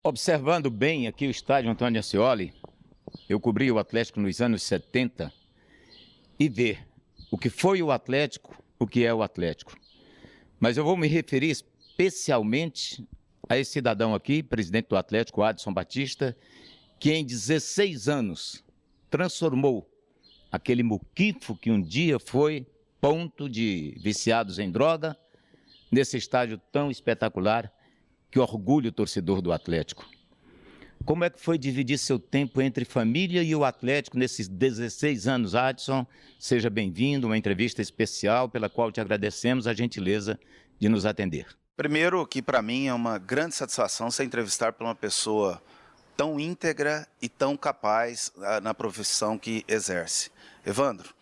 Observando bem aqui o estádio Antônio Ascioli, eu cobri o Atlético nos anos 70 e ver o que foi o Atlético, o que é o Atlético. Mas eu vou me referir especialmente a esse cidadão aqui, presidente do Atlético, Adson Batista, que em 16 anos transformou aquele muquifo que um dia foi ponto de viciados em droga, nesse estádio tão espetacular que orgulha o torcedor do Atlético. Como é que foi dividir seu tempo entre família e o Atlético nesses 16 anos, Adson? Seja bem-vindo, uma entrevista especial pela qual te agradecemos a gentileza de nos atender. Primeiro, que para mim é uma grande satisfação ser entrevistado por uma pessoa tão íntegra e tão capaz na profissão que exerce. Evandro,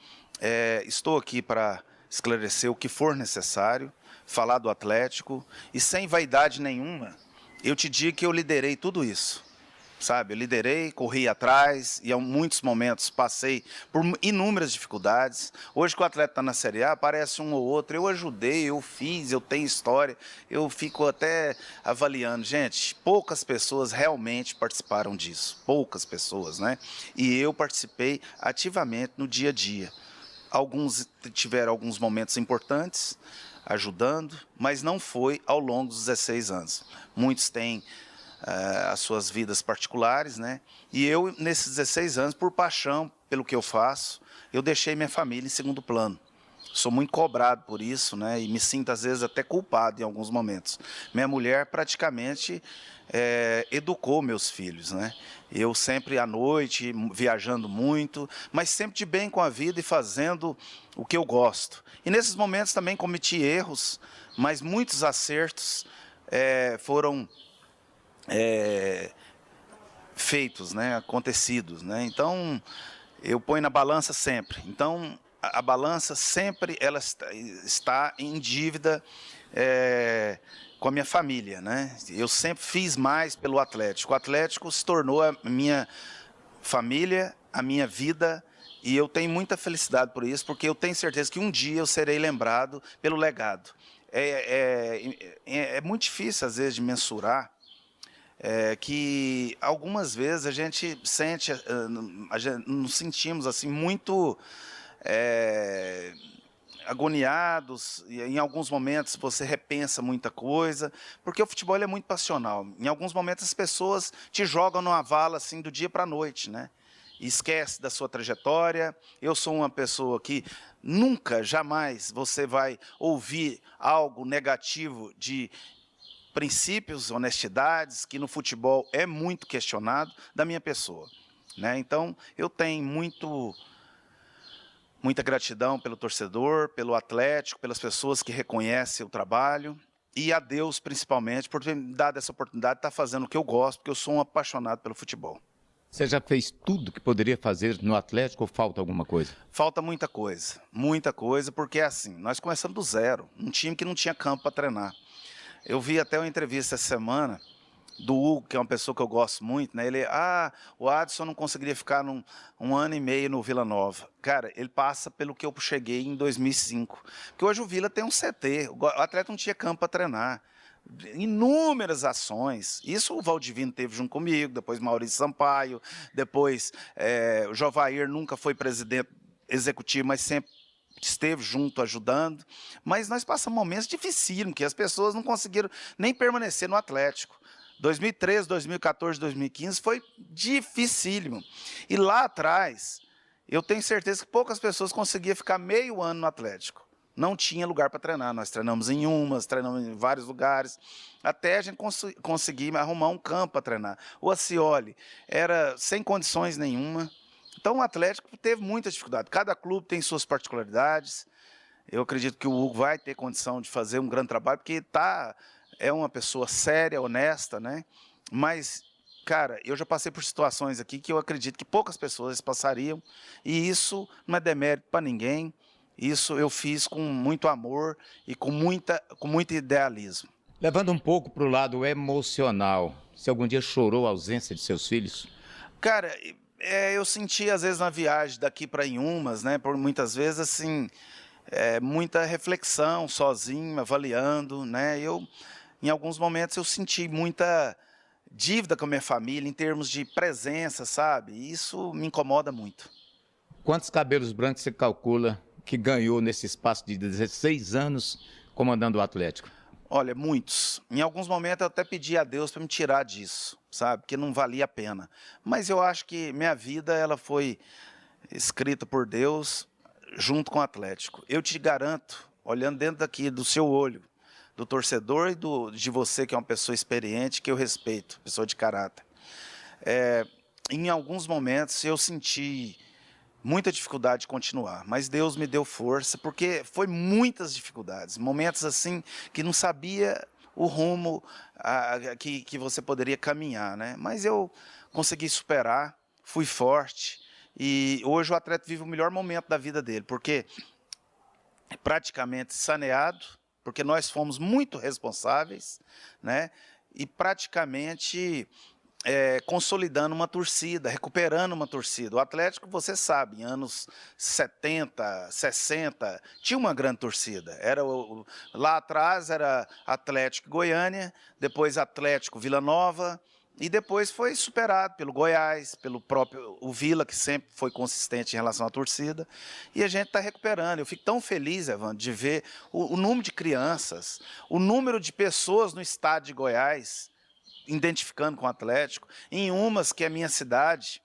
estou aqui para esclarecer o que for necessário, falar do Atlético e sem vaidade nenhuma, eu te digo que eu liderei tudo isso. Sabe, eu liderei, corri atrás e em muitos momentos passei por inúmeras dificuldades. Hoje que o atleta está na Série A, aparece um ou outro, eu ajudei, eu fiz, eu tenho história, eu fico até avaliando. Gente, poucas pessoas realmente participaram disso, poucas pessoas, né? E eu participei ativamente no dia a dia. Alguns tiveram alguns momentos importantes, ajudando, mas não foi ao longo dos 16 anos. Muitos têm as suas vidas particulares, né? E eu, nesses 16 anos, por paixão pelo que eu faço, eu deixei minha família em segundo plano. Sou muito cobrado por isso, né? E me sinto, às vezes, até culpado em alguns momentos. Minha mulher praticamente educou meus filhos, né? Eu sempre à noite, viajando muito, mas sempre de bem com a vida e fazendo o que eu gosto. E nesses momentos também cometi erros, mas muitos acertos foram feitos, né, acontecidos, né? Então eu ponho na balança sempre. Então a balança sempre ela está em dívida com a minha família, né? Eu sempre fiz mais pelo Atlético. O Atlético se tornou a minha família, a minha vida. E eu tenho muita felicidade por isso, porque eu tenho certeza que um dia eu serei lembrado pelo legado. É muito difícil, às vezes, de mensurar que algumas vezes a gente sente, nos sentimos assim muito agoniados, e em alguns momentos você repensa muita coisa, porque o futebol é muito passional. Em alguns momentos as pessoas te jogam numa vala assim do dia para a noite, né? E esquece da sua trajetória. Eu sou uma pessoa que nunca, jamais você vai ouvir algo negativo de princípios, honestidades, que no futebol é muito questionado, da minha pessoa, né? Então, eu tenho muita gratidão pelo torcedor, pelo Atlético, pelas pessoas que reconhecem o trabalho, e a Deus, principalmente, por ter me dado essa oportunidade de estar fazendo o que eu gosto, porque eu sou um apaixonado pelo futebol. Você já fez tudo que poderia fazer no Atlético ou falta alguma coisa? Falta muita coisa, porque é assim, nós começamos do zero, um time que não tinha campo para treinar. Eu vi até uma entrevista essa semana do Hugo, que é uma pessoa que eu gosto muito, né? O Adson não conseguiria ficar um ano e meio no Vila Nova. Cara, ele passa pelo que eu cheguei em 2005. Porque hoje o Vila tem um CT, o atleta não tinha campo para treinar. Inúmeras ações. Isso o Valdivino teve junto comigo, depois Maurício Sampaio, depois o Jovair nunca foi presidente executivo, mas sempre esteve junto, ajudando, mas nós passamos momentos dificílimos, que as pessoas não conseguiram nem permanecer no Atlético. 2013, 2014, 2015 foi dificílimo. E lá atrás, eu tenho certeza que poucas pessoas conseguiam ficar meio ano no Atlético. Não tinha lugar para treinar, nós treinamos em Umas, treinamos em vários lugares, até a gente conseguir arrumar um campo para treinar. O Ascioli era sem condições nenhuma. Então o Atlético teve muita dificuldade. Cada clube tem suas particularidades. Eu acredito que o Hugo vai ter condição de fazer um grande trabalho, porque é uma pessoa séria, honesta, né? Mas, cara, eu já passei por situações aqui que eu acredito que poucas pessoas passariam, e isso não é demérito para ninguém. Isso eu fiz com muito amor e com muito idealismo. Levando um pouco para o lado emocional, se algum dia chorou a ausência de seus filhos? Cara, eu senti, às vezes, na viagem daqui para Inhumas, né, por muitas vezes, assim, muita reflexão, sozinho, avaliando, né, em alguns momentos, eu senti muita dívida com a minha família, em termos de presença, sabe? E isso me incomoda muito. Quantos cabelos brancos você calcula que ganhou nesse espaço de 16 anos comandando o Atlético? Olha, muitos. Em alguns momentos eu até pedi a Deus para me tirar disso, sabe? Porque não valia a pena. Mas eu acho que minha vida ela foi escrita por Deus junto com o Atlético. Eu te garanto, olhando dentro daqui do seu olho, do torcedor e de você que é uma pessoa experiente, que eu respeito, pessoa de caráter. Em alguns momentos eu senti muita dificuldade de continuar, mas Deus me deu força, porque foi muitas dificuldades, momentos assim que não sabia o rumo que você poderia caminhar, né? Mas eu consegui superar, fui forte, e hoje o atleta vive o melhor momento da vida dele, porque é praticamente saneado, porque nós fomos muito responsáveis, né? E praticamente consolidando uma torcida, recuperando uma torcida. O Atlético, você sabe, em anos 70, 60, tinha uma grande torcida. Lá atrás era Atlético Goiânia, depois Atlético Vila Nova, e depois foi superado pelo Goiás, pelo próprio o Vila, que sempre foi consistente em relação à torcida. E a gente está recuperando. Eu fico tão feliz, Evandro, de ver o número de crianças, o número de pessoas no estádio de Goiás, identificando com o Atlético, em umas que é a minha cidade,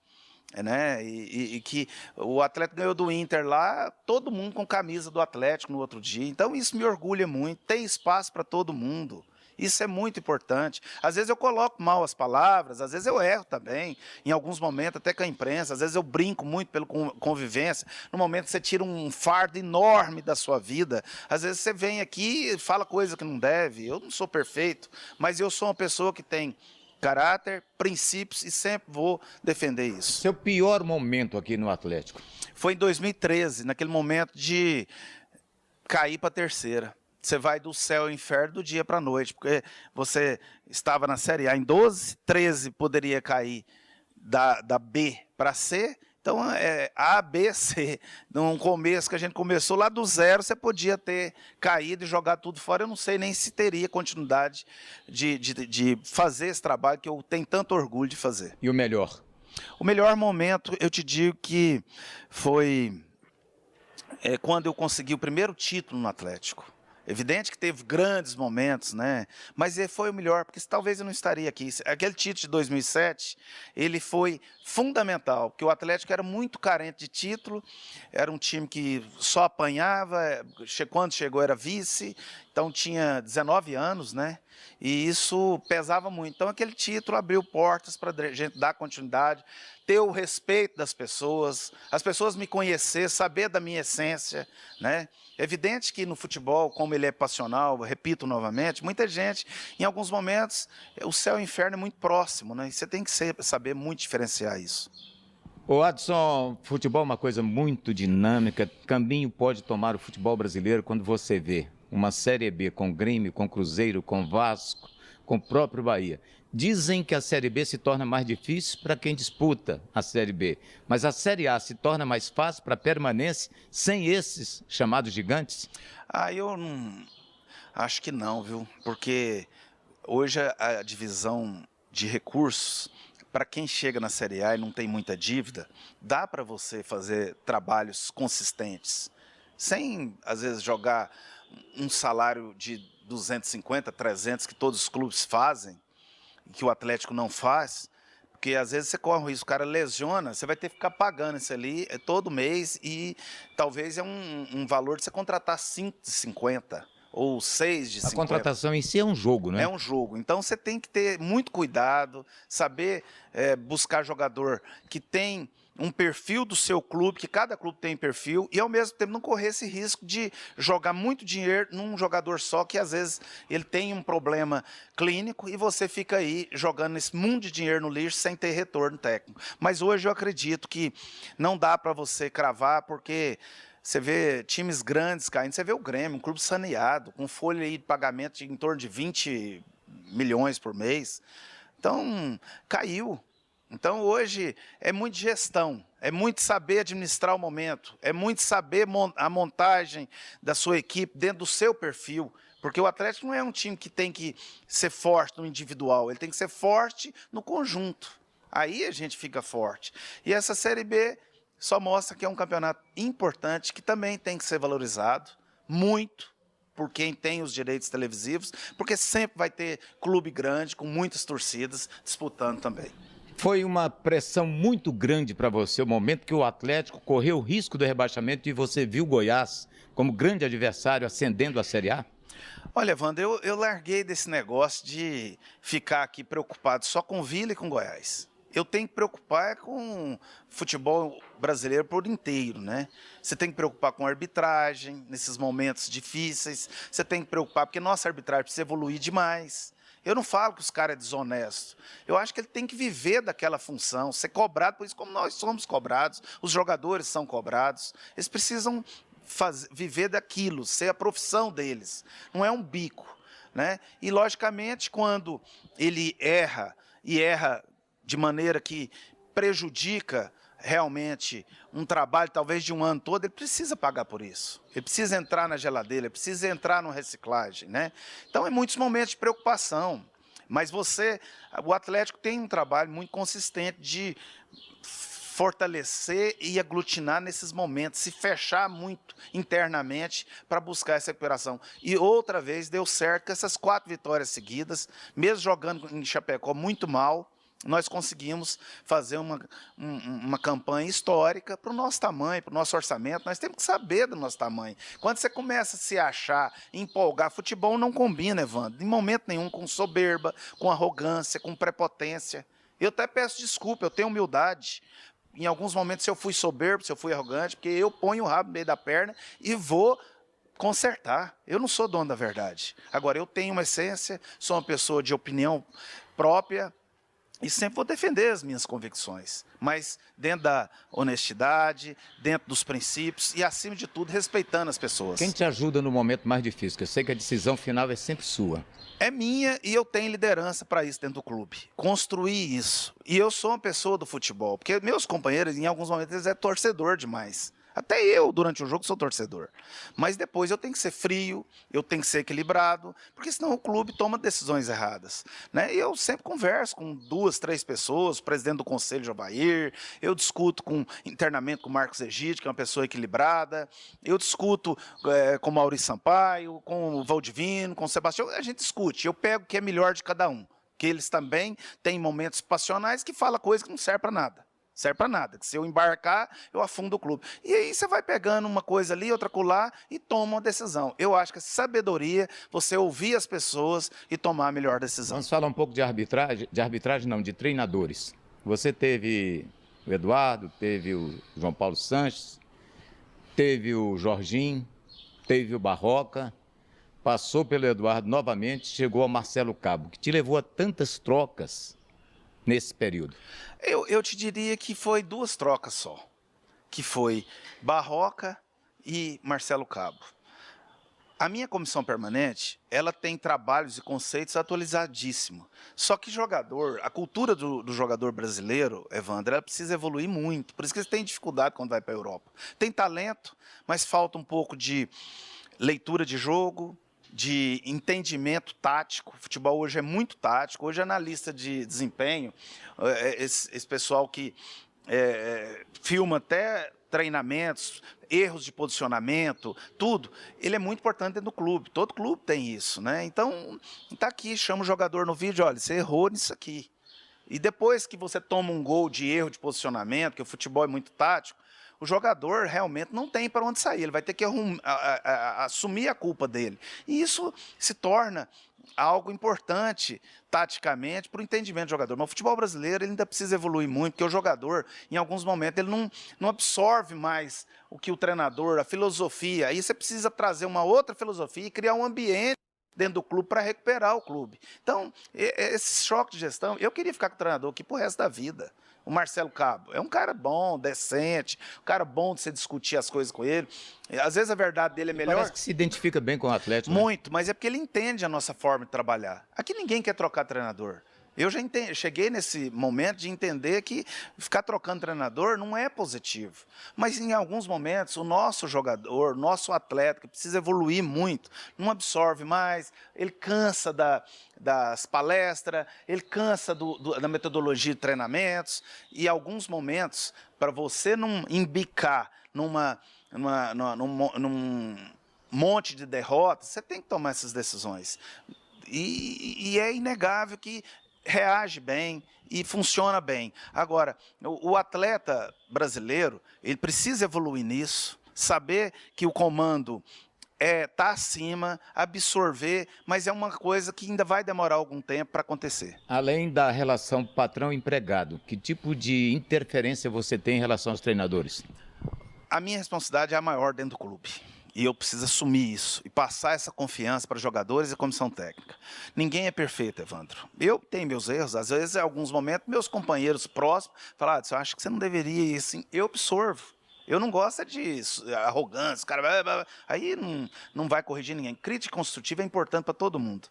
né? E que o Atlético ganhou do Inter lá, todo mundo com camisa do Atlético no outro dia. Então isso me orgulha muito, tem espaço para todo mundo. Isso é muito importante. Às vezes eu coloco mal as palavras, às vezes eu erro também, em alguns momentos, até com a imprensa, às vezes eu brinco muito pela convivência. No momento que você tira um fardo enorme da sua vida, às vezes você vem aqui e fala coisa que não deve. Eu não sou perfeito, mas eu sou uma pessoa que tem caráter, princípios e sempre vou defender isso. Seu pior momento aqui no Atlético? Foi em 2013, naquele momento de cair para a terceira. Você vai do céu ao inferno do dia para a noite, porque você estava na Série A em 12, 13 poderia cair da B para C, então A, B, C. Num começo que a gente começou lá do zero, você podia ter caído e jogado tudo fora. Eu não sei nem se teria continuidade de fazer esse trabalho que eu tenho tanto orgulho de fazer. E o melhor? O melhor momento, eu te digo que foi quando eu consegui o primeiro título no Atlético. Evidente que teve grandes momentos, né? Mas foi o melhor, porque talvez eu não estaria aqui. Aquele título de 2007, ele foi fundamental, porque o Atlético era muito carente de título, era um time que só apanhava, quando chegou era vice, então tinha 19 anos, né? E isso pesava muito. Então aquele título abriu portas para a gente dar continuidade, ter o respeito das pessoas, as pessoas me conhecer, saber da minha essência, né? É evidente que no futebol, como ele é passional, repito novamente, muita gente, em alguns momentos, o céu e o inferno é muito próximo, né? E você tem que saber muito diferenciar isso. Ô Adson, futebol é uma coisa muito dinâmica. Caminho pode tomar o futebol brasileiro quando você vê uma Série B com Grêmio, com Cruzeiro, com Vasco, com o próprio Bahia. Dizem que a Série B se torna mais difícil para quem disputa a Série B, mas a Série A se torna mais fácil para a permanência sem esses chamados gigantes? Eu não acho que não, viu? Porque hoje a divisão de recursos, para quem chega na Série A e não tem muita dívida, dá para você fazer trabalhos consistentes, sem, às vezes, jogar um salário de 250, 300 que todos os clubes fazem, que o Atlético não faz, porque às vezes você corre o risco, o cara lesiona, você vai ter que ficar pagando isso ali todo mês e talvez é um valor de você contratar 5 de 50 ou 6 de 50. A contratação em si é um jogo, não é? É um jogo, então você tem que ter muito cuidado, saber buscar jogador que tem um perfil do seu clube, que cada clube tem perfil, e ao mesmo tempo não correr esse risco de jogar muito dinheiro num jogador só, que às vezes ele tem um problema clínico e você fica aí jogando esse mundo de dinheiro no lixo sem ter retorno técnico. Mas hoje eu acredito que não dá para você cravar, porque você vê times grandes caindo, você vê o Grêmio, um clube saneado, com folha aí de pagamento de em torno de 20 milhões por mês. Então, caiu. Então, hoje, é muito gestão, é muito saber administrar o momento, é muito saber a montagem da sua equipe dentro do seu perfil, porque o Atlético não é um time que tem que ser forte no individual, ele tem que ser forte no conjunto. Aí a gente fica forte. E essa Série B só mostra que é um campeonato importante, que também tem que ser valorizado, muito, por quem tem os direitos televisivos, porque sempre vai ter clube grande, com muitas torcidas, disputando também. Foi uma pressão muito grande para você o momento que o Atlético correu o risco do rebaixamento e você viu o Goiás como grande adversário ascendendo a Série A? Olha, Wanda, eu larguei desse negócio de ficar aqui preocupado só com Vila e com Goiás. Eu tenho que preocupar com o futebol brasileiro por inteiro, né? Você tem que preocupar com a arbitragem nesses momentos difíceis, você tem que preocupar porque nossa arbitragem precisa evoluir demais. Eu não falo que os caras é desonesto. Eu acho que ele tem que viver daquela função, ser cobrado, por isso como nós somos cobrados, os jogadores são cobrados. Eles precisam viver daquilo, ser a profissão deles. Não é um bico, né? E, logicamente, quando ele erra, e erra de maneira que prejudica realmente um trabalho, talvez de um ano todo, ele precisa pagar por isso. Ele precisa entrar na geladeira, ele precisa entrar no reciclagem, né? Então, é muitos momentos de preocupação. Mas o Atlético tem um trabalho muito consistente de fortalecer e aglutinar nesses momentos, se fechar muito internamente para buscar essa recuperação. E outra vez deu certo com essas 4 vitórias seguidas, mesmo jogando em Chapecó muito mal, nós conseguimos fazer uma campanha histórica para o nosso tamanho, para o nosso orçamento. Nós temos que saber do nosso tamanho. Quando você começa a se achar, empolgar, futebol não combina, Evandro, em momento nenhum, com soberba, com arrogância, com prepotência. Eu até peço desculpa, eu tenho humildade. Em alguns momentos, se eu fui soberbo, se eu fui arrogante, porque eu ponho o rabo no meio da perna e vou consertar. Eu não sou dono da verdade. Agora, eu tenho uma essência, sou uma pessoa de opinião própria, e sempre vou defender as minhas convicções, mas dentro da honestidade, dentro dos princípios e, acima de tudo, respeitando as pessoas. Quem te ajuda no momento mais difícil? Eu sei que a decisão final é sempre sua. É minha e eu tenho liderança para isso dentro do clube. Construir isso. E eu sou uma pessoa do futebol, porque meus companheiros, em alguns momentos, eles é torcedor demais. Até eu, durante o jogo, sou torcedor. Mas depois eu tenho que ser frio, eu tenho que ser equilibrado, porque senão o clube toma decisões erradas, né? E eu sempre converso com 2, 3 pessoas, o presidente do conselho, Jovair, eu discuto internamente com o Marcos Egídio, que é uma pessoa equilibrada, eu discuto com o Maurício Sampaio, com o Valdivino, com o Sebastião, a gente discute, eu pego o que é melhor de cada um, que eles também têm momentos passionais que falam coisa que não serve para nada. Serve para nada, que se eu embarcar, eu afundo o clube. E aí você vai pegando uma coisa ali, outra acolá e toma uma decisão. Eu acho que é sabedoria você ouvir as pessoas e tomar a melhor decisão. Vamos falar um pouco de arbitragem não, de treinadores. Você teve o Eduardo, teve o João Paulo Sanches, teve o Jorginho, teve o Barroca, passou pelo Eduardo novamente, chegou ao Marcelo Cabo, que te levou a tantas trocas nesse período. Eu te diria que foi 2 trocas só, que foi Barroca e Marcelo Cabo. A minha comissão permanente, ela tem trabalhos e conceitos atualizadíssimos. Só que a cultura do jogador brasileiro, Evandro, ela precisa evoluir muito. Por isso que eles têm dificuldade quando vai para a Europa. Tem talento, mas falta um pouco de leitura de jogo, de entendimento tático. O futebol hoje é muito tático. Hoje, analista de desempenho, esse pessoal que filma até treinamentos, erros de posicionamento, tudo, ele é muito importante dentro do clube. Todo clube tem isso, né? Então, tá aqui, chama o jogador no vídeo, olha, você errou nisso aqui. E depois que você toma um gol de erro de posicionamento, que o futebol é muito tático, o jogador realmente não tem para onde sair, ele vai ter que assumir a culpa dele. E isso se torna algo importante, taticamente, para o entendimento do jogador. Mas o futebol brasileiro ele ainda precisa evoluir muito, porque o jogador, em alguns momentos, ele não absorve mais o que o treinador, a filosofia. Aí você precisa trazer uma outra filosofia e criar um ambiente dentro do clube para recuperar o clube. Então, esse choque de gestão, eu queria ficar com o treinador aqui pro resto da vida. O Marcelo Cabo é um cara bom, decente, um cara bom de você discutir as coisas com ele. Às vezes a verdade dele é melhor. Parece que se identifica bem com o Atlético. Muito, né? Mas é porque ele entende a nossa forma de trabalhar. Aqui ninguém quer trocar treinador. Eu já cheguei nesse momento de entender que ficar trocando treinador não é positivo. Mas em alguns momentos o nosso jogador, nosso atleta, que precisa evoluir muito, não absorve mais, ele cansa das palestras, ele cansa da metodologia de treinamentos. E em alguns momentos, para você não embicar num monte de derrotas, você tem que tomar essas decisões. E é inegável que reage bem e funciona bem. Agora, o atleta brasileiro, ele precisa evoluir nisso, saber que o comando está acima, absorver, mas é uma coisa que ainda vai demorar algum tempo para acontecer. Além da relação patrão-empregado, que tipo de interferência você tem em relação aos treinadores? A minha responsabilidade é a maior dentro do clube. E eu preciso assumir isso e passar essa confiança para jogadores e comissão técnica. Ninguém é perfeito, Evandro. Eu tenho meus erros, às vezes, em alguns momentos, meus companheiros próximos falam, eu acho que você não deveria ir assim. Eu absorvo. Eu não gosto de arrogância, cara, aí não vai corrigir ninguém. Crítica construtiva é importante para todo mundo.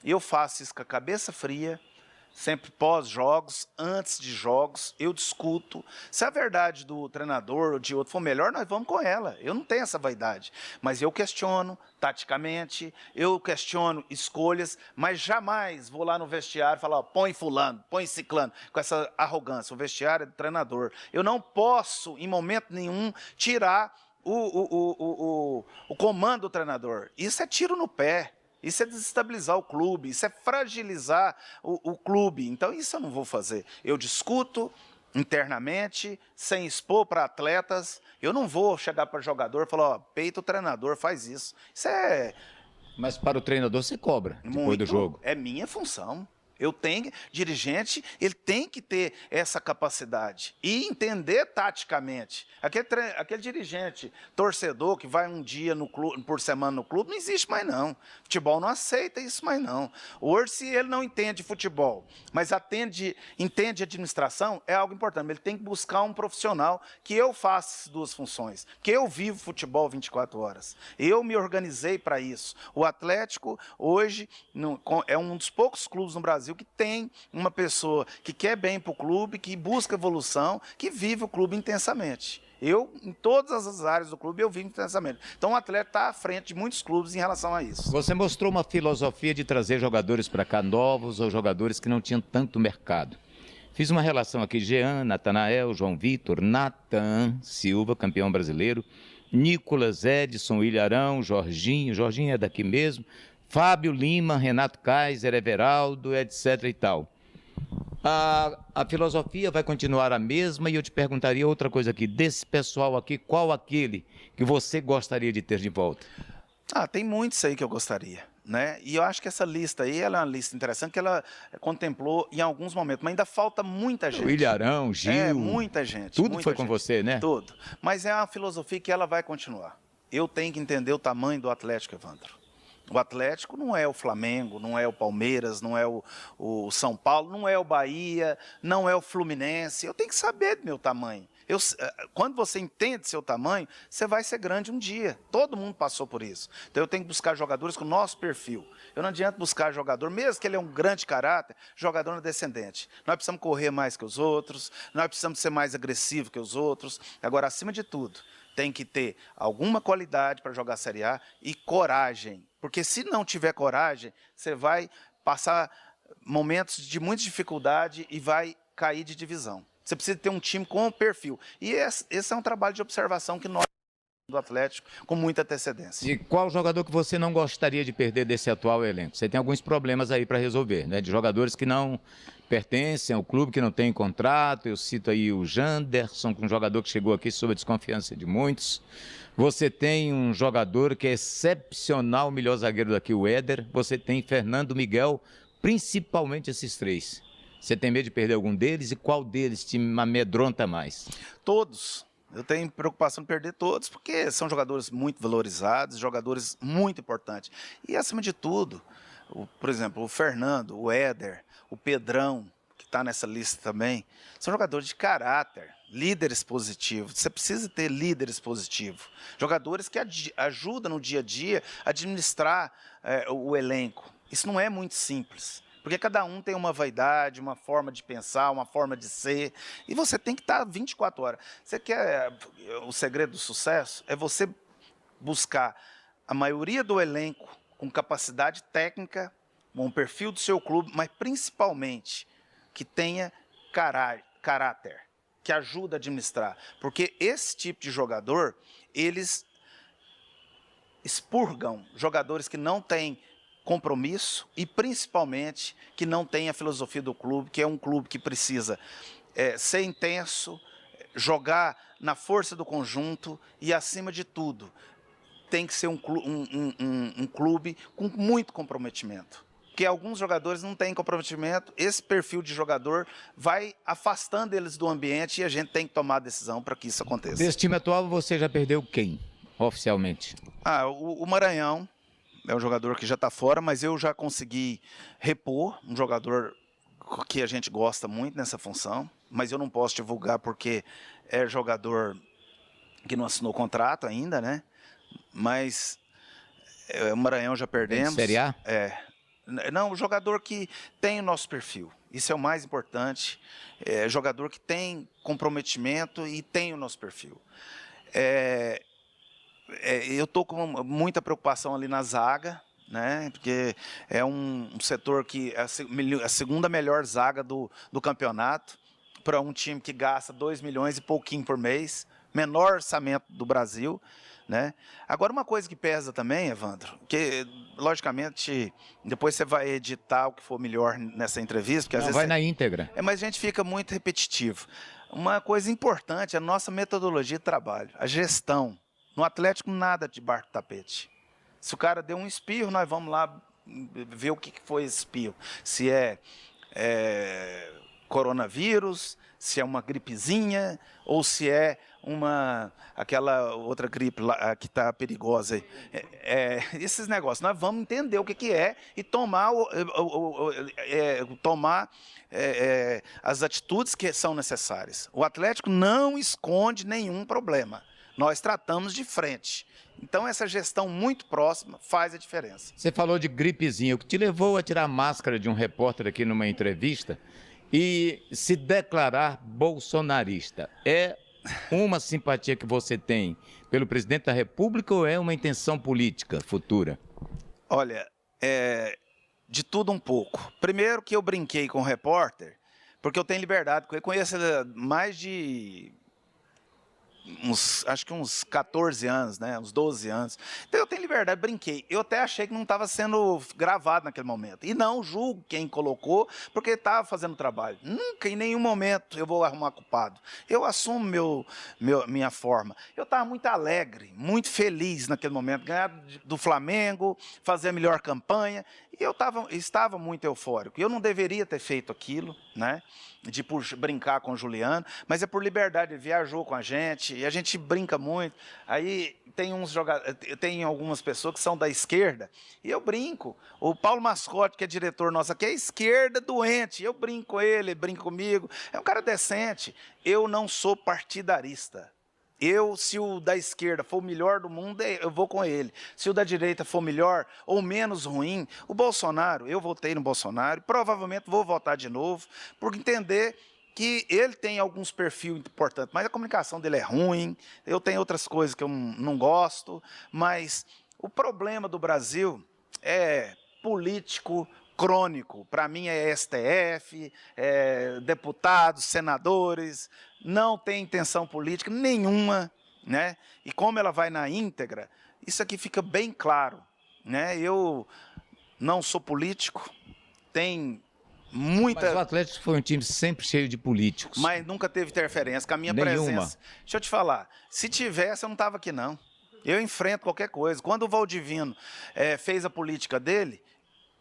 Eu faço isso com a cabeça fria, sempre pós-jogos, antes de jogos, eu discuto. Se a verdade do treinador ou de outro for melhor, nós vamos com ela. Eu não tenho essa vaidade. Mas eu questiono taticamente, eu questiono escolhas, mas jamais vou lá no vestiário e falar, ó, põe fulano, põe ciclano, com essa arrogância. O vestiário é do treinador. Eu não posso, em momento nenhum, tirar o comando do treinador. Isso é tiro no pé. Isso é desestabilizar o clube, isso é fragilizar o clube. Então, isso eu não vou fazer. Eu discuto internamente, sem expor para atletas. Eu não vou chegar para jogador e falar, ó, peita o treinador, faz isso. Isso é... Mas para o treinador você cobra depois do jogo. É minha função. Eu tenho, dirigente, ele tem que ter essa capacidade e entender taticamente. Aquele dirigente, torcedor que vai um dia no clube, por semana no clube, não existe mais não. Futebol não aceita isso mais não. Hoje, se ele não entende futebol, mas entende administração, é algo importante. Ele tem que buscar um profissional que eu faça essas duas funções. Porque eu vivo futebol 24 horas. Eu me organizei para isso. O Atlético, hoje, é um dos poucos clubes no Brasil que tem uma pessoa que quer bem para o clube, que busca evolução, que vive o clube intensamente. Eu, em todas as áreas do clube, eu vivo intensamente. Então, o Atlético está à frente de muitos clubes em relação a isso. Você mostrou uma filosofia de trazer jogadores para cá novos ou jogadores que não tinham tanto mercado. Fiz uma relação aqui, Jean, Natanael, João Vitor, Natan Silva, campeão brasileiro, Nicolas, Edson, Ilharão, Jorginho é daqui mesmo, Fábio Lima, Renato Kaiser, Everaldo, etc. e tal. A filosofia vai continuar a mesma e eu te perguntaria outra coisa aqui. Desse pessoal aqui, qual aquele que você gostaria de ter de volta? Tem muitos aí que eu gostaria, né? E eu acho que essa lista aí, ela é uma lista interessante que ela contemplou em alguns momentos, mas ainda falta muita gente. O Ilharão, Gil... muita gente. Tudo muita foi com gente. você, né? Tudo. Mas é uma filosofia que ela vai continuar. Eu tenho que entender o tamanho do Atlético, Evandro. O Atlético não é o Flamengo, não é o Palmeiras, não é o São Paulo, não é o Bahia, não é o Fluminense. Eu tenho que saber do meu tamanho. Quando você entende seu tamanho, você vai ser grande um dia. Todo mundo passou por isso. Então eu tenho que buscar jogadores com o nosso perfil. Eu não adianta buscar jogador, mesmo que ele é um grande caráter, jogador no descendente. Nós precisamos correr mais que os outros, nós precisamos ser mais agressivos que os outros. Agora, acima de tudo, tem que ter alguma qualidade para jogar a Série A e coragem. Porque se não tiver coragem, você vai passar momentos de muita dificuldade e vai cair de divisão. Você precisa ter um time com perfil. E esse é um trabalho de observação que nós do Atlético com muita antecedência. E qual jogador que você não gostaria de perder desse atual elenco? Você tem alguns problemas aí para resolver, né? De jogadores que não pertencem ao clube, que não tem contrato. Eu cito aí o Janderson, um jogador que chegou aqui sob a desconfiança de muitos. Você tem um jogador que é excepcional, o melhor zagueiro daqui, o Éder. Você tem Fernando, Miguel, principalmente esses três. Você tem medo de perder algum deles e qual deles te amedronta mais? Todos. Eu tenho preocupação de perder todos, porque são jogadores muito valorizados, jogadores muito importantes. E, acima de tudo, por exemplo, o Fernando, o Éder, o Pedrão, que está nessa lista também, são jogadores de caráter, líderes positivos. Você precisa ter líderes positivos. Jogadores que ajudam no dia a dia a administrar o elenco. Isso não é muito simples. Porque cada um tem uma vaidade, uma forma de pensar, uma forma de ser, e você tem que estar 24 horas. Você quer o segredo do sucesso? É você buscar a maioria do elenco com capacidade técnica, com o perfil do seu clube, mas principalmente que tenha caráter, que ajuda a administrar. Porque esse tipo de jogador, eles expurgam jogadores que não têm compromisso e principalmente que não têm a filosofia do clube, que é um clube que precisa ser intenso, jogar na força do conjunto e, acima de tudo, tem que ser um clube com muito comprometimento. Porque alguns jogadores não têm comprometimento, esse perfil de jogador vai afastando eles do ambiente e a gente tem que tomar a decisão para que isso aconteça. Desse time atual, você já perdeu quem, oficialmente? O Maranhão é um jogador que já está fora, mas eu já consegui repor um jogador que a gente gosta muito nessa função, mas eu não posso divulgar porque é jogador que não assinou contrato ainda, né? Mas o Maranhão já perdemos. Série A? Não, o jogador que tem o nosso perfil. Isso é o mais importante. É jogador que tem comprometimento e tem o nosso perfil. Eu estou com muita preocupação ali na zaga, né? Porque é um setor que é a segunda melhor zaga do campeonato, para um time que gasta 2 milhões e pouquinho por mês, menor orçamento do Brasil, né? Agora, uma coisa que pesa também, Evandro, que logicamente depois você vai editar o que for melhor nessa entrevista, porque às vezes vai na íntegra. mas a gente fica muito repetitivo. Uma coisa importante é a nossa metodologia de trabalho, a gestão. No Atlético, nada de barco do tapete. Se o cara deu um espirro, nós vamos lá ver o que foi esse espirro. Se é coronavírus, se é uma gripezinha, ou se é aquela outra gripe lá, que está perigosa aí. Esses negócios. Nós vamos entender o que é e tomar as atitudes que são necessárias. O Atlético não esconde nenhum problema. Nós tratamos de frente. Então, essa gestão muito próxima faz a diferença. Você falou de gripezinha. O que te levou a tirar a máscara de um repórter aqui numa entrevista e se declarar bolsonarista? É uma simpatia que você tem pelo presidente da República ou é uma intenção política futura? Olha, de tudo um pouco. Primeiro que eu brinquei com o repórter, porque eu tenho liberdade. Eu conheço ele há mais de acho que uns 14 anos, né? Uns 12 anos. Então eu tenho liberdade, brinquei. Eu até achei que não estava sendo gravado naquele momento. E não julgo quem colocou, porque estava fazendo trabalho. Nunca, em nenhum momento, eu vou arrumar culpado. Eu assumo minha forma. Eu estava muito alegre, muito feliz naquele momento. Ganhar do Flamengo, fazer a melhor campanha. E eu estava muito eufórico. Eu não deveria ter feito aquilo, né? De brincar com o Juliano, mas é por liberdade. Ele viajou com a gente e a gente brinca muito. Aí tem algumas pessoas que são da esquerda e eu brinco. O Paulo Mascote, que é diretor nosso aqui, é esquerda doente. Eu brinco com ele brinca comigo. É um cara decente. Eu não sou partidarista. Se o da esquerda for o melhor do mundo, eu vou com ele. Se o da direita for melhor ou menos ruim, o Bolsonaro, eu votei no Bolsonaro, provavelmente vou votar de novo, por entender que ele tem alguns perfis importantes, mas a comunicação dele é ruim, eu tenho outras coisas que eu não gosto, mas o problema do Brasil é político crônico. Para mim é STF, deputados, senadores, não tem intenção política nenhuma, né? E como ela vai na íntegra, isso aqui fica bem claro, né? Eu não sou político, tem muita... Mas o Atlético foi um time sempre cheio de políticos. Mas nunca teve interferência com a minha Nenhuma. presença. Deixa eu te falar, se tivesse, eu não estava aqui, não. Eu enfrento qualquer coisa. Quando o Valdivino fez a política dele,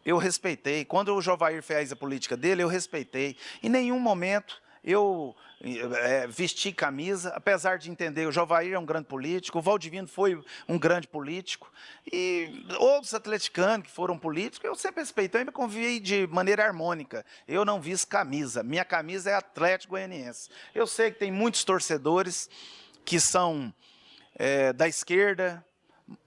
eu respeitei. Quando o Jovair fez a política dele, eu respeitei. Em nenhum momento eu vesti camisa, apesar de entender, o Jovair é um grande político, o Valdivino foi um grande político, e outros atleticanos que foram políticos, eu sempre respeitei e me convivi de maneira harmônica. Eu não visto camisa, minha camisa é Atlético Goianiense. Eu sei que tem muitos torcedores que são da esquerda,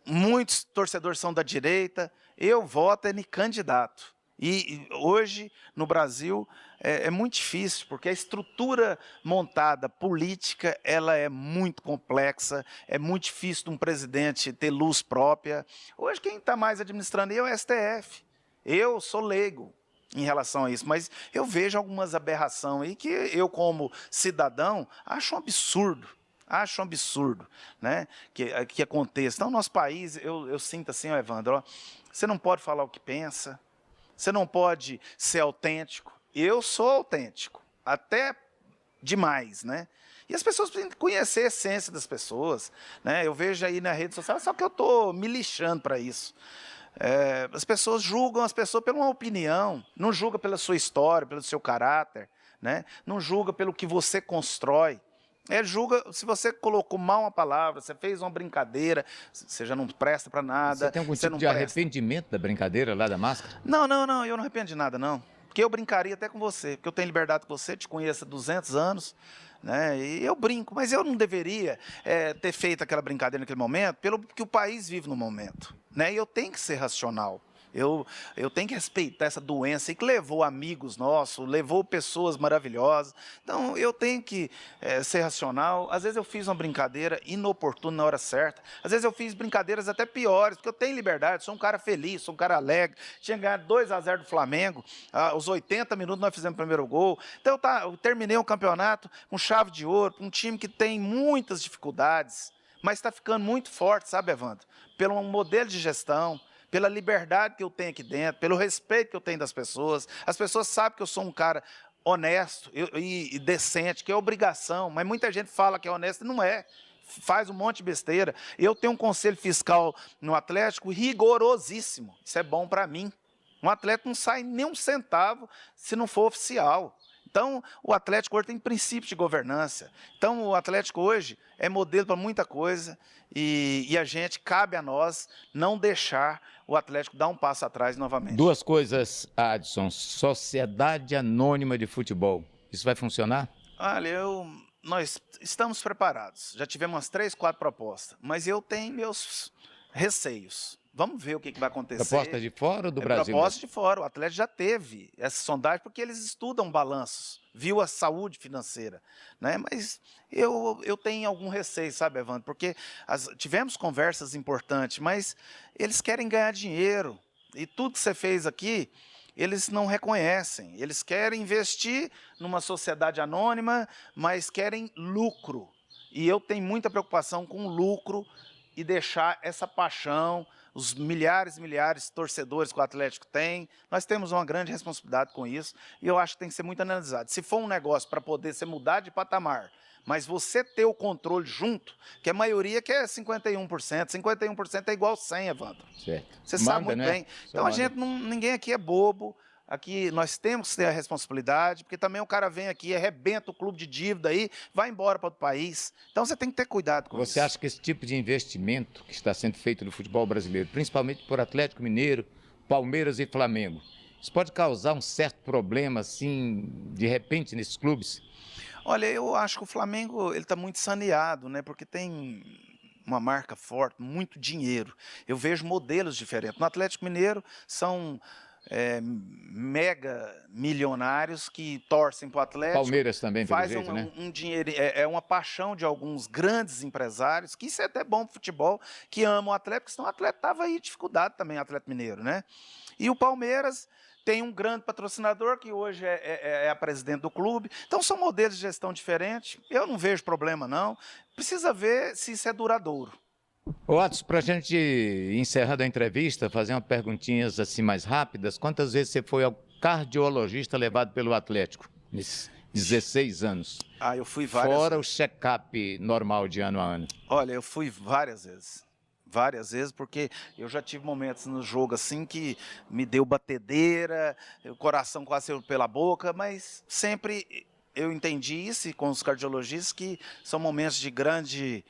muitos torcedores são da direita. Eu voto em candidato. E hoje, no Brasil, é muito difícil, porque a estrutura montada política, ela é muito complexa, é muito difícil de um presidente ter luz própria. Hoje, quem está mais administrando é o STF. Eu sou leigo em relação a isso, mas eu vejo algumas aberrações aí que eu, como cidadão, acho um absurdo. Acho um absurdo, né, que aconteça. Então, no nosso país, eu sinto assim, ó, Evandro, ó, você não pode falar o que pensa, você não pode ser autêntico. Eu sou autêntico, até demais, né? E as pessoas precisam conhecer a essência das pessoas, né? Eu vejo aí na rede social, só que eu estou me lixando para isso. As pessoas julgam as pessoas pela uma opinião, não julga pela sua história, pelo seu caráter, né? Não julga pelo que você constrói. Julga se você colocou mal uma palavra, você fez uma brincadeira, você já não presta para nada. Você tem algum você tipo não de presta. arrependimento da brincadeira lá da máscara? Não, eu não arrependo de nada, não. Porque eu brincaria até com você, porque eu tenho liberdade com você, te conheço há 200 anos, né? E eu brinco, mas eu não deveria ter feito aquela brincadeira naquele momento, pelo que o país vive no momento, né? E eu tenho que ser racional. Eu tenho que respeitar essa doença aí que levou amigos nossos, levou pessoas maravilhosas. Então, eu tenho que ser racional. Às vezes eu fiz uma brincadeira inoportuna na hora certa. Às vezes eu fiz brincadeiras até piores, porque eu tenho liberdade, sou um cara feliz, sou um cara alegre. Tinha ganhado 2-0 do Flamengo, aos 80 minutos nós fizemos o primeiro gol. Então, eu terminei o campeonato com chave de ouro, com um time que tem muitas dificuldades, mas está ficando muito forte, sabe, Evandro? Pelo um modelo de gestão, pela liberdade que eu tenho aqui dentro, pelo respeito que eu tenho das pessoas. As pessoas sabem que eu sou um cara honesto e decente, que é obrigação, mas muita gente fala que é honesto e não é. Faz um monte de besteira. Eu tenho um conselho fiscal no Atlético rigorosíssimo. Isso é bom para mim. Um atleta não sai nem um centavo se não for oficial. Então, o Atlético hoje tem princípios de governança. Então, o Atlético hoje é modelo para muita coisa e a gente, cabe a nós, não deixar o Atlético dar um passo atrás novamente. Duas coisas, Adson. Sociedade Anônima de Futebol. Isso vai funcionar? Olha, nós estamos preparados. Já tivemos umas 3, 4 propostas, mas eu tenho meus receios. Vamos ver o que vai acontecer. Proposta de fora ou do Brasil? Proposta de fora. O Atlético já teve essa sondagem porque eles estudam balanços, viu a saúde financeira, né? Mas eu tenho algum receio, sabe, Evandro? Porque tivemos conversas importantes, mas eles querem ganhar dinheiro. E tudo que você fez aqui, eles não reconhecem. Eles querem investir numa sociedade anônima, mas querem lucro. E eu tenho muita preocupação com o lucro e deixar essa paixão, os milhares e milhares de torcedores que o Atlético tem. Nós temos uma grande responsabilidade com isso e eu acho que tem que ser muito analisado. Se for um negócio para poder ser mudar de patamar, mas você ter o controle junto, que a maioria quer 51%, 51% é igual 100, Evandro. Certo. Você sabe muito bem. Então, ninguém aqui é bobo. Aqui nós temos que ter a responsabilidade, porque também o cara vem aqui, arrebenta o clube de dívida aí, vai embora para outro país. Então você tem que ter cuidado com isso. Você acha que esse tipo de investimento que está sendo feito no futebol brasileiro, principalmente por Atlético Mineiro, Palmeiras e Flamengo, isso pode causar um certo problema, assim, de repente, nesses clubes? Olha, eu acho que o Flamengo ele está muito saneado, né? Porque tem uma marca forte, muito dinheiro. Eu vejo modelos diferentes. No Atlético Mineiro são mega milionários que torcem para o Atlético. Palmeiras também, pelo jeito, né? Um dinheiro, é uma paixão de alguns grandes empresários, que isso é até bom para o futebol, que amam o Atlético, porque senão o Atlético estava aí em dificuldade também, o Atlético Mineiro, né? E o Palmeiras tem um grande patrocinador, que hoje é a presidente do clube. Então, são modelos de gestão diferentes. Eu não vejo problema, não. Precisa ver se isso é duradouro. Ô, Adson, para a gente encerrando a entrevista, fazer umas perguntinhas assim mais rápidas. Quantas vezes você foi ao cardiologista levado pelo Atlético nesses 16 anos? Eu fui várias Fora vezes. o check-up normal de ano a ano. Olha, eu fui várias vezes. Várias vezes, porque eu já tive momentos no jogo assim que me deu batedeira, o coração quase saiu pela boca, mas sempre eu entendi isso e com os cardiologistas que são momentos de grande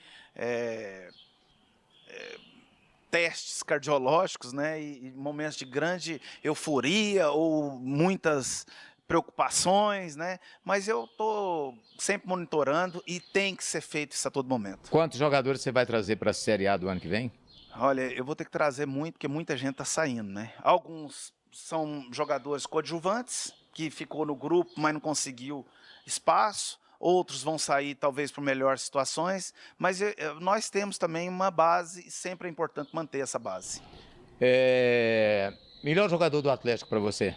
testes cardiológicos, né, e momentos de grande euforia ou muitas preocupações, né, mas eu estou sempre monitorando e tem que ser feito isso a todo momento. Quantos jogadores você vai trazer para a Série A do ano que vem? Olha, eu vou ter que trazer muito, porque muita gente está saindo, né? Alguns são jogadores coadjuvantes, que ficou no grupo, mas não conseguiu espaço. Outros vão sair, talvez, por melhores situações. Mas nós temos também uma base, e sempre é importante manter essa base. Melhor jogador do Atlético para você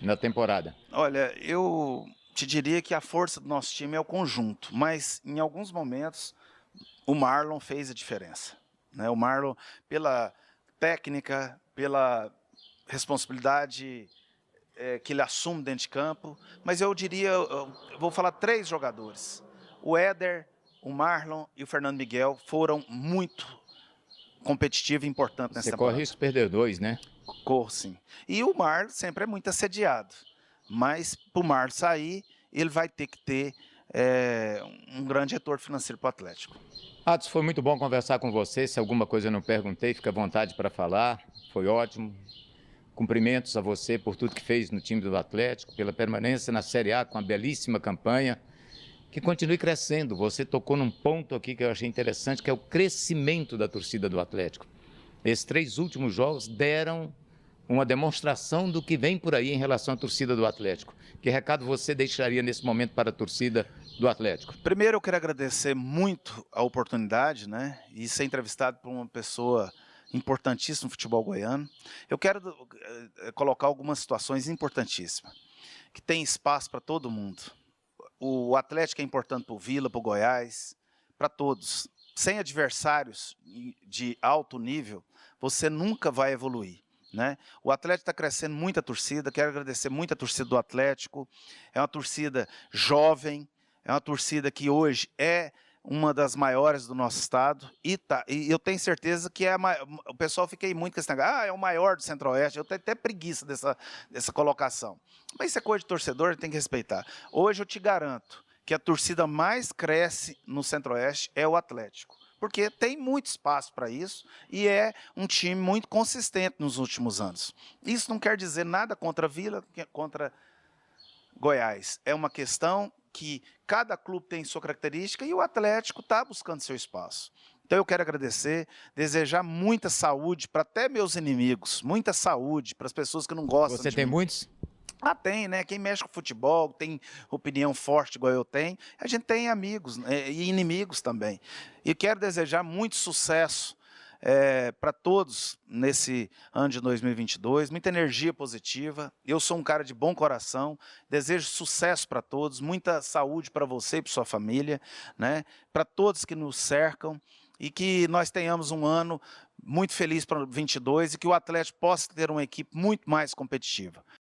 na temporada? Olha, eu te diria que a força do nosso time é o conjunto, mas em alguns momentos o Marlon fez a diferença, né? O Marlon, pela técnica, pela responsabilidade que ele assume dentro de campo, mas eu diria, eu vou falar 3 jogadores. O Éder, o Marlon e o Fernando Miguel foram muito competitivos e importantes nessa temporada. Você corre risco de perder 2, né? Corro, sim. E o Marlon sempre é muito assediado, mas para o Marlon sair, ele vai ter que ter um grande retorno financeiro para o Atlético. Atos, foi muito bom conversar com você. Se alguma coisa eu não perguntei, fica à vontade para falar. Foi ótimo. Cumprimentos a você por tudo que fez no time do Atlético, pela permanência na Série A com a belíssima campanha. Que continue crescendo. Você tocou num ponto aqui que eu achei interessante, que é o crescimento da torcida do Atlético. Esses 3 últimos jogos deram uma demonstração do que vem por aí em relação à torcida do Atlético. Que recado você deixaria nesse momento para a torcida do Atlético? Primeiro, eu quero agradecer muito a oportunidade, né, e ser entrevistado por uma pessoa importantíssima no futebol goiano. Eu quero colocar algumas situações importantíssimas, que tem espaço para todo mundo. O Atlético é importante para o Vila, para o Goiás, para todos. Sem adversários de alto nível, você nunca vai evoluir, né? O Atlético está crescendo muito a torcida, quero agradecer muito a torcida do Atlético. É uma torcida jovem, é uma torcida que hoje é uma das maiores do nosso estado, e eu tenho certeza que o pessoal fica aí muito com esse negócio, é o maior do Centro-Oeste. Eu tenho até preguiça dessa colocação. Mas isso é coisa de torcedor, tem que respeitar. Hoje eu te garanto que a torcida mais cresce no Centro-Oeste é o Atlético, porque tem muito espaço para isso e é um time muito consistente nos últimos anos. Isso não quer dizer nada contra a Vila, contra Goiás. É uma questão que cada clube tem sua característica e o Atlético está buscando seu espaço. Então eu quero agradecer, desejar muita saúde para até meus inimigos, muita saúde para as pessoas que não gostam de mim. Você tem muitos? Tem, né? Quem mexe com futebol, tem opinião forte igual eu tenho, a gente tem amigos, né, e inimigos também. E quero desejar muito sucesso para todos nesse ano de 2022, muita energia positiva. Eu sou um cara de bom coração, desejo sucesso para todos, muita saúde para você e para sua família, né? Para todos que nos cercam, e que nós tenhamos um ano muito feliz para 22 e que o Atlético possa ter uma equipe muito mais competitiva.